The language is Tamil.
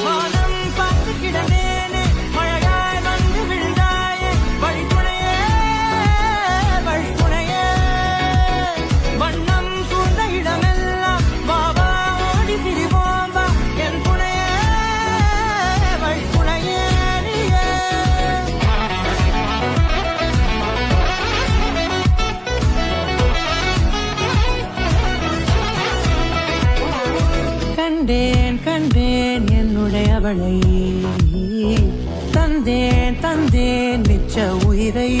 வானம் பார்த்து கிடந்தேனே மழையாய் வந்து விழுந்தாயே வழித்துணையே வழித்துணையே வண்ணம் சூழ்ந்த இடமெல்லாம் பாபா ஓடி திரிவோம்பா என் துணையே வழித்துணையே நீயே கண்டேன் கண்டேன் என்னுடையவளை தந்தேன் தந்தேன் மிச்ச உயிரை